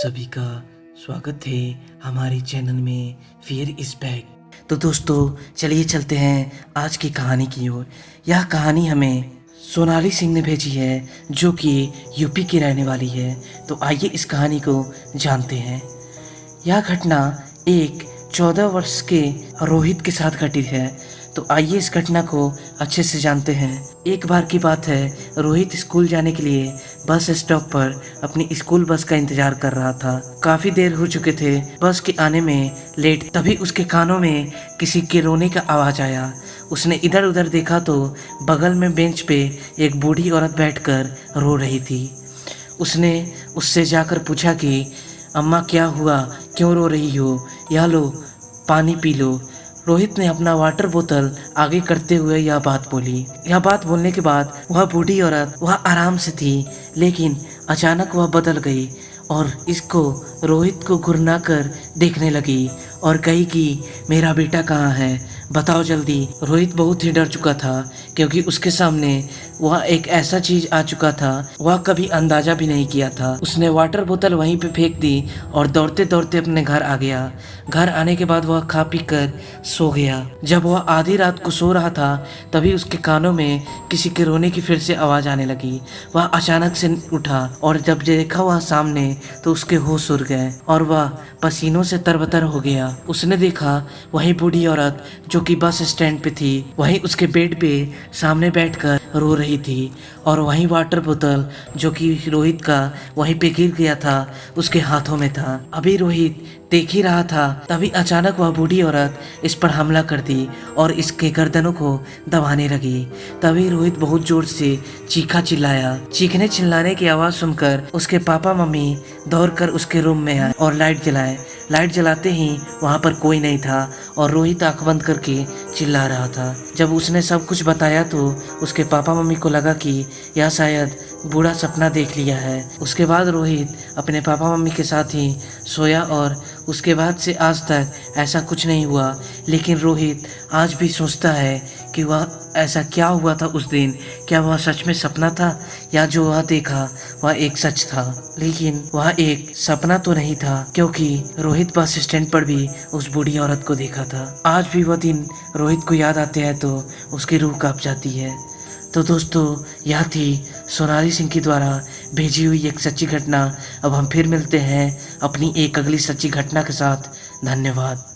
सभी का स्वागत है हमारे चैनल में फियर इज बैक। तो दोस्तों चलिए चलते हैं आज की कहानी की ओर। यह कहानी हमें सोनाली सिंह ने भेजी है जो कि यूपी की रहने वाली है। तो आइए इस कहानी को जानते हैं। यह घटना एक 14 वर्ष के रोहित के साथ घटी है। तो आइए इस घटना को अच्छे से जानते हैं। एक बार की बात है, रोहित स्कूल जाने के लिए बस स्टॉप पर अपनी स्कूल बस का इंतजार कर रहा था। काफी देर हो चुके थे बस के आने में लेट। तभी उसके कानों में किसी के रोने का आवाज आया। उसने इधर उधर देखा तो बगल में बेंच पे एक बूढ़ी औरत बैठकर रो रही थी। उसने उससे जाकर पूछा कि अम्मा क्या हुआ, क्यों रो रही हो, यह लो पानी पी लो। रोहित ने अपना वाटर बोतल आगे करते हुए यह बात बोली। यह बात बोलने के बाद वह बूढ़ी औरत वह आराम से थी, लेकिन अचानक वह बदल गई और इसको रोहित को घुरना कर देखने लगी और कही कि मेरा बेटा कहाँ है, बताओ जल्दी। रोहित बहुत ही डर चुका था क्योंकि उसके सामने वह एक ऐसा चीज आ चुका था वह कभी अंदाजा भी नहीं किया था। उसने वाटर बोतल वहीं पे फेंक दी और दौड़ते दौड़ते अपने घर आ गया। घर आने के बाद वह खा पी कर सो गया। जब वह आधी रात को सो रहा था तभी उसके कानों में किसी के रोने की फिर से आवाज आने लगी। वह अचानक से उठा और जब देखा वह सामने तो उसके होश उड़ गए और वह पसीनों से तरबतर हो गया। उसने देखा वही बूढ़ी औरत जो कि बस स्टैंड पे थी, वहीं उसके बेड पे सामने बैठकर रो रही थी और वहीं वाटर बोतल जो कि रोहित का वहीं पे गिर गया था उसके हाथों में था। अभी रोहित देख ही रहा था तभी अचानक वह बूढ़ी औरत इस पर हमला कर दी और इसके गर्दनों को दबाने लगी। तभी रोहित बहुत जोर से चीखा चिल्लाया। चीखने चिल्लाने की आवाज सुनकर उसके पापा मम्मी दौड़कर उसके रूम में आए और लाइट जलाए। लाइट जलाते ही वहां पर कोई नहीं था और रोहित आंख बंद करके चिल्ला रहा था। जब उसने सब कुछ बताया तो उसके पापा मम्मी को लगा कि यह शायद बुरा सपना देख लिया है। उसके बाद रोहित अपने पापा मम्मी के साथ ही सोया और उसके बाद से आज तक ऐसा कुछ नहीं हुआ। लेकिन रोहित आज भी सोचता है कि वह ऐसा क्या हुआ था उस दिन, क्या वह सच में सपना था या जो वह देखा वह एक सच था। लेकिन वह एक सपना तो नहीं था क्योंकि रोहित बस स्टैंड पर भी उस बूढ़ी औरत को देखा था। आज भी वह दिन रोहित को याद आते हैं तो उसकी रूह कांप जाती है। तो दोस्तों यह थी सोनाली सिंह की द्वारा भेजी हुई एक सच्ची घटना। अब हम फिर मिलते हैं अपनी एक अगली सच्ची घटना के साथ। धन्यवाद।